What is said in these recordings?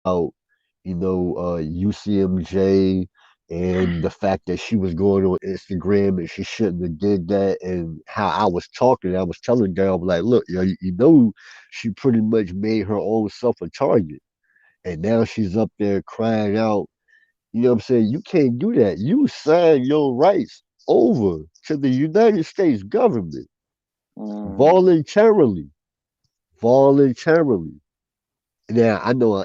about, UCMJ and the fact that she was going on Instagram and she shouldn't have did that, and how I was telling her, I was like, look, she pretty much made her own self a target. And now she's up there crying out, you know what I'm saying? You can't do that. You signed your rights over to the United States government Mm. voluntarily. Voluntarily. Now I know,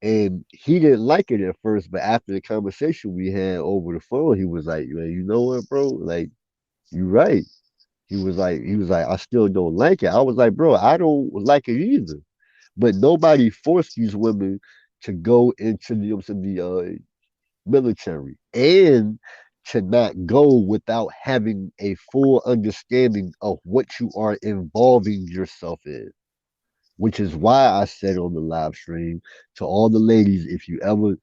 and he didn't like it at first, but after the conversation we had over the phone, he was like, "Man, you know what, bro? Like, you right." He was like, "I still don't like it." I was like, "Bro, I don't like it either." But nobody forced these women to go into the military and to not go without having a full understanding of what you are involving yourself in, which is why I said on the live stream to all the ladies, if you ever,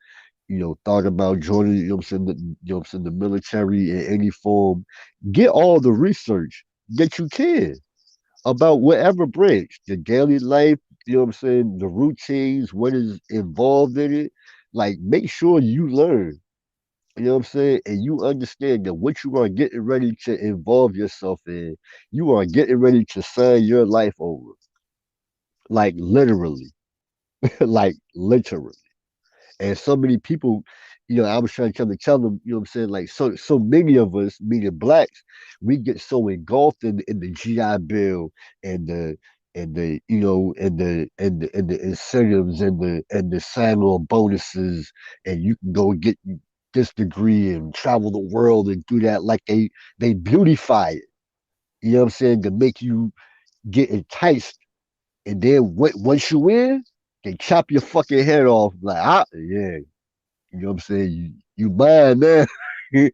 thought about joining, the military in any form, get all the research that you can about whatever branch, the daily life, the routines, what is involved in it. Like, make sure you learn, and you understand that what you are getting ready to involve yourself in, you are getting ready to sign your life over, like literally. Like literally. And so many people, I was trying to tell them, you know what I'm saying? Like, so many of us, meaning blacks, we get so engulfed in the GI Bill and the incentives and the sign-on bonuses, and you can go get this degree and travel the world and do that, like they beautify it. You know what I'm saying? To make you get enticed, and then once you in, they chop your fucking head off. Like, yeah, you know what I'm saying? You mine now. You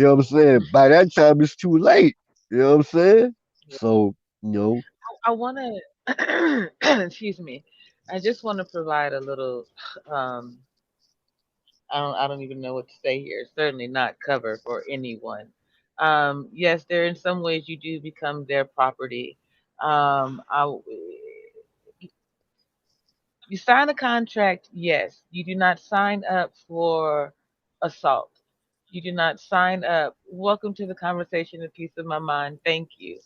know what I'm saying? By that time, it's too late. You know what I'm saying? So, you know, I want to, excuse me, I just want to provide a little, um, I don't even know what to say here. Certainly not cover for anyone. Yes, there in some ways you do become their property. I, you sign a contract, yes. You do not sign up for assault. You do not sign up. Welcome to the conversation, a piece of my mind. Thank you.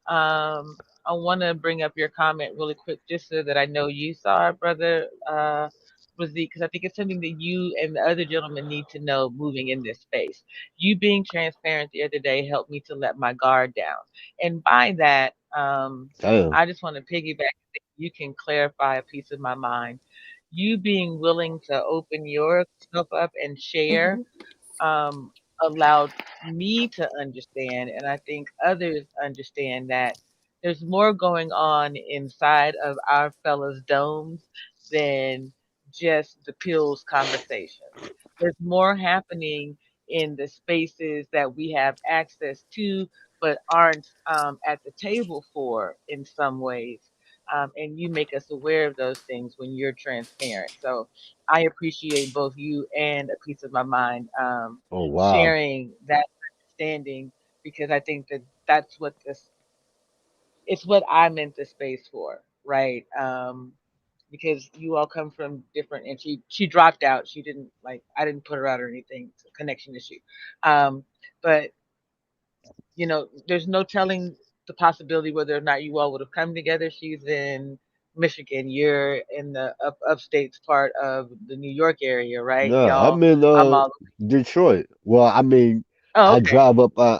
I want to bring up your comment really quick, just so that I know you saw it, brother Raziq, because I think it's something that you and the other gentlemen need to know moving in this space. You being transparent the other day helped me to let my guard down. And by that, damn. I just want to piggyback. You can clarify a piece of my mind. You being willing to open yourself up and share Mhm. um, allowed me to understand, and I think others understand that there's more going on inside of our fellas' domes than just the pills conversations. There's more happening in the spaces that we have access to, but aren't at the table for in some ways. And you make us aware of those things when you're transparent. So I appreciate both you and a piece of my mind Oh, wow. sharing that understanding, because I think that that's what this it's what I meant the space for, right? Because you all come from different, and she dropped out. She didn't like I didn't put her out or anything. It's a connection issue. But there's no telling the possibility whether or not you all would have come together. She's in Michigan. You're in the upstate part of the New York area, right? No, Y'all, I'm in I'm all. Detroit. Well, I mean, Oh, okay.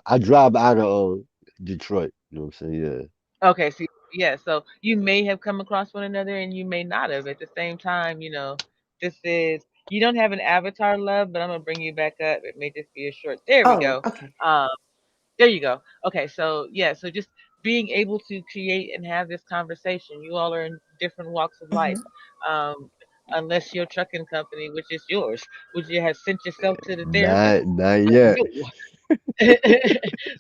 I drive out of Detroit. You know what I'm saying? Yeah. Okay, see, yeah, so you may have come across one another and you may not have. At the same time, this is you don't have an avatar, love, but I'm gonna bring you back up. It may just be a short. There we Oh, go. okay. Um, there you go. Okay, so yeah, so just being able to create and have this conversation. You all are in different walks of life. Mhm. Um, unless your trucking company, which is yours, would you have sent yourself to the therapist? Not yet. No.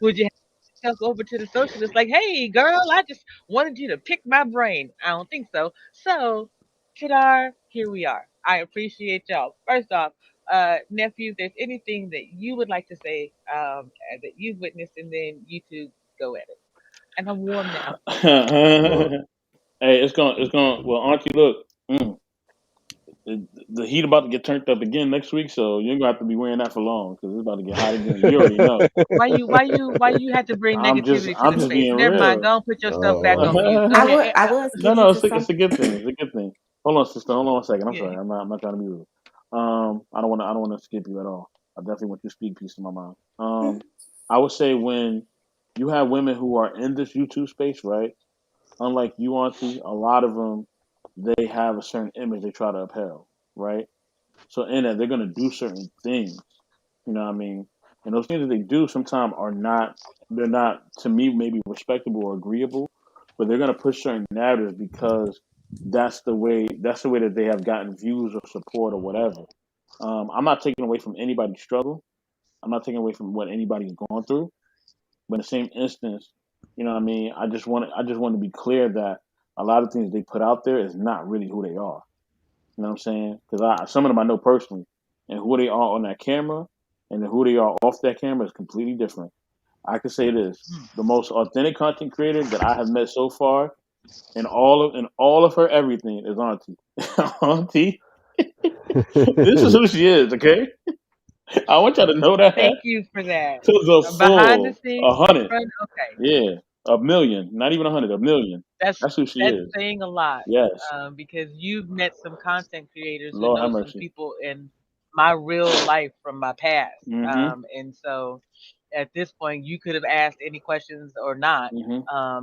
Would you have yourself over to the socialist like, hey, girl, I just wanted you to pick my brain? I don't think so. So, Shadar, here we are. I appreciate y'all. First off, nephew, if there's anything that you would like to say that you've witnessed, and then you two go at it. And I'm warm now. Well, Hey, it's gonna. Well, Auntie, look. the heat about to get turned up again next week, so you're gonna have to be wearing that for long because it's about to get hot again. You already know. Why you had to bring negativity to I'm the just space? being Never mind. real. Go and put your stuff back on mute. Go No, ahead. I was getting no, to it's a something. good thing. It's a good thing. Hold on, sister. Hold on 1 second. I'm Yeah. sorry. I'm not trying to be rude. I don't want to skip you at all. I definitely want you to speak peace to my mind. I would say when you have women who are in this YouTube space, right? Unlike you, Auntie, a lot of them they have a certain image they try to upheld, right? So in that they're gonna do certain things. You know what I mean? And those things that they do sometimes are not they're not to me maybe respectable or agreeable, but they're gonna push certain narratives because that's the way that they have gotten views or support or whatever. I'm not taking away from anybody's struggle. I'm not taking away from what anybody's gone through. But in the same instance, you know what I mean, I just want to be clear that a lot of things they put out there is not really who they are. You know what I'm saying? Because some of them I know personally, and who they are on that camera, and who they are off that camera is completely different. I can say this: Hmm. the most authentic content creator that I have met so far, in all of her everything, is Auntie. Auntie, this is who she is. Okay, I want y'all to know that Thank you for that. to the Behind the full, scenes, a in hundred, front. Okay, yeah, a million, not even 100, a million. that's That's who she that's is. saying a lot. Yes, Because you've met some content creators who Lord have know some mercy. people in my real life from my past. Mm-hmm. And so at this point, you could have asked any questions or not. Mm-hmm.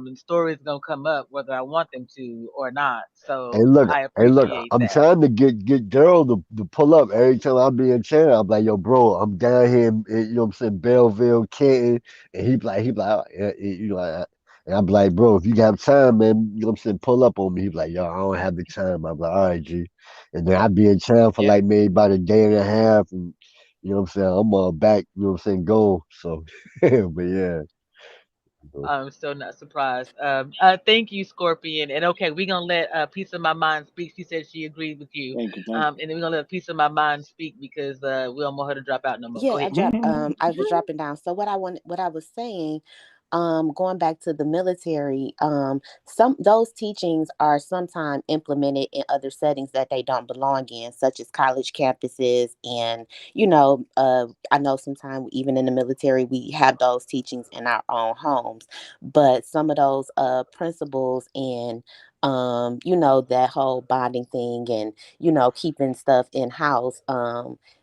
And stories gonna come up whether I want them to or not. Hey So look, I hey look, appreciate I'm that. trying to get Daryl to pull up every time I be in town. I'm like, yo, bro, I'm down here, you know what I'm saying, Belleville, Canton, and he be like, you know, and I'm like, bro, if you have time, man, you know what I'm saying, pull up on me. He be like, yo, I don't have the time. I'm like, all right, G. And then I be in town for Yeah. like maybe about a day and a half, and you know what I'm saying, I'm back, you know what I'm saying, go. So, but yeah, you know. I'm still not surprised. Thank you, Scorpion. And okay, we're gonna let Piece of My Mind speak. She said she agreed with you. Thank And then we're gonna let Piece of My Mind speak because we don't want her to drop out no more. Yeah, Go ahead. you. I was dropping down. So what I was saying, going back to the military, some those teachings are sometimes implemented in other settings that they don't belong in, such as college campuses. And I know sometimes even in the military we have those teachings in our own homes, but some of those principles and that whole bonding thing and keeping stuff in house,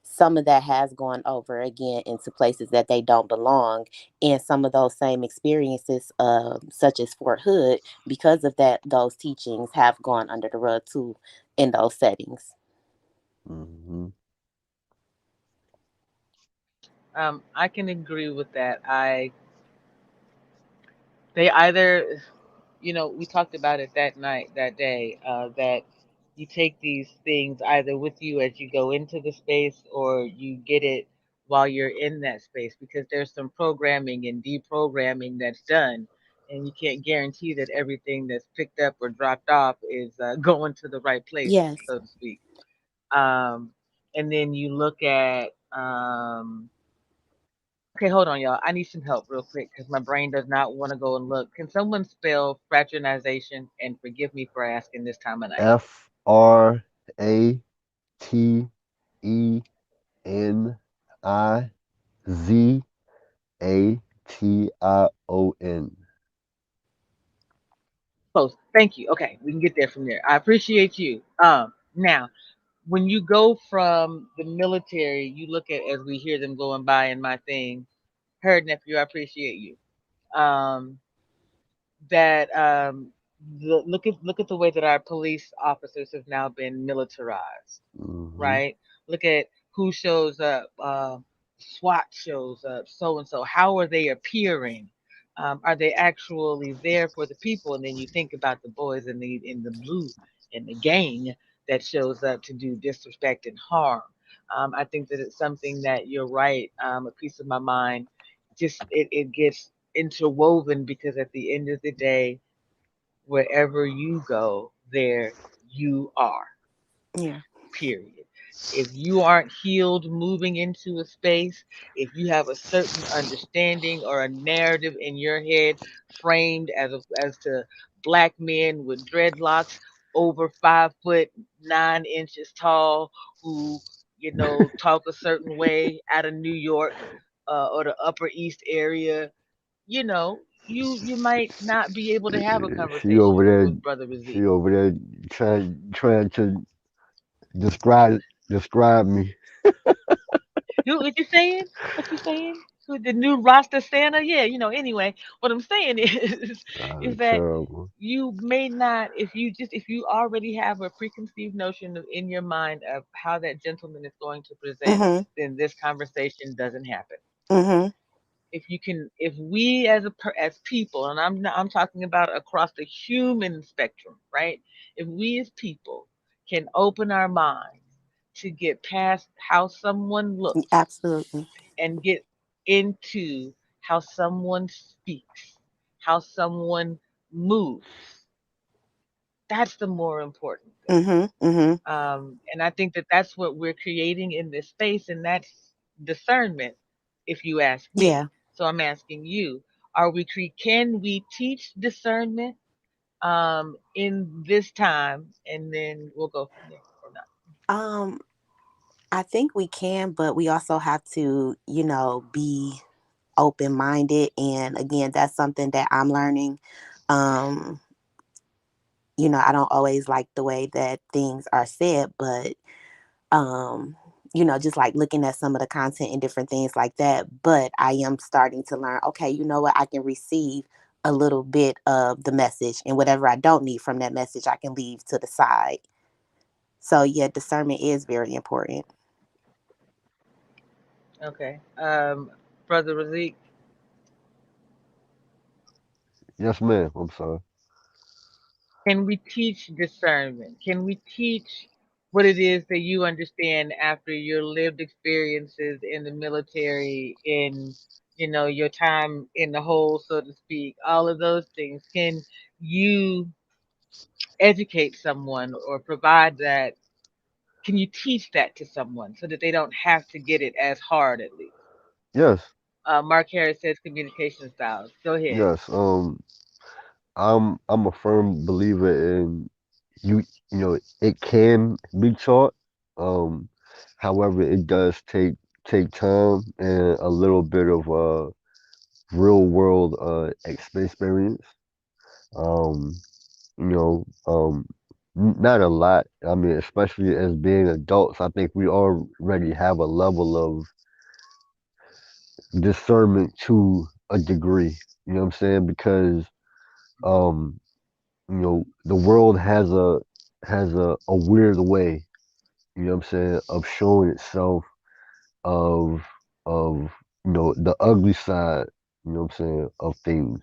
some of that has gone over again into places that they don't belong. And some of those same experiences, such as Fort Hood, because of that, those teachings have gone under the rug too in those settings. Mhm. I can agree with that. They either, we talked about it that night, that day, that you take these things either with you as you go into the space or you get it while you're in that space because there's some programming and deprogramming that's done. And you can't guarantee that everything that's picked up or dropped off is going to the right place, Yes. so to speak. Um, and then you look at okay, hold on, y'all. I need some help real quick because my brain does not want to go and look. Can someone spell fraternization? And forgive me for asking this time of night. Fratization. Close. Thank you. Okay, we can get there from there. I appreciate you. Now, when you go from the military, you look at as we hear them going by in my thing. Heard nephew, I appreciate you. Um, that look at the way that our police officers have now been militarized, Mhm. right? Look at who shows up. SWAT shows up. So and so. How are they appearing? Are they actually there for the people? And then you think about the boys in the blue in the gang that shows up to do disrespect and harm. I think that it's something that you're right. A piece of my mind, just it gets interwoven because at the end of the day, wherever you go, there you are, Yeah. period. If you aren't healed moving into a space, if you have a certain understanding or a narrative in your head framed as to black men with dreadlocks, over 5'9" tall, who talk a certain way out of New York, or the Upper East area, you might not be able to have a She over conversation there, with Brother she Raziq. over there trying to describe me. What you saying? What you saying? Who the new Rasta Santa? Yeah, Anyway, what I'm saying is, is that Terrible. you may not, if you already have a preconceived notion in your mind of how that gentleman is going to present, Mhm. then this conversation doesn't happen. Mhm. If we as people, and I'm talking about across the human spectrum, right? If we as people can open our minds to get past how someone looks Absolutely. and get into how someone speaks, how someone moves, that's the more important thing. Mhm. Mhm. And I think that that's what we're creating in this space, and that's discernment, if you ask me. Yeah. So I'm asking you: can we teach discernment in this time, and then we'll go from there, or not? Um, I think we can, but we also have to, be open minded. And again, that's something that I'm learning. Um, I don't always like the way that things are said, but um, just like looking at some of the content and different things like that. But I am starting to learn, okay, you know what, I can receive a little bit of the message, and whatever I don't need from that message, I can leave to the side. So yeah, discernment is very important. Okay, Brother Razik, Yes, ma'am. I'm sorry. can we teach discernment? Can we teach what it is that you understand after your lived experiences in the military, in your time in the hole, so to speak, all of those things? Can you educate someone or provide that? Can you teach that to someone so that they don't have to get it as hard, at least? Yes, Mark Harris says communication styles. Go ahead. yes. I'm a firm believer in you. You know, it can be taught. Um, However, it does take time and a little bit of real world experience. Um, not a lot. I mean, especially as being adults, I think we already have a level of discernment to a degree. You know what I'm saying? Because um, the world has a weird way, you know what I'm saying, of showing itself of of the ugly side, you know what I'm saying, of things.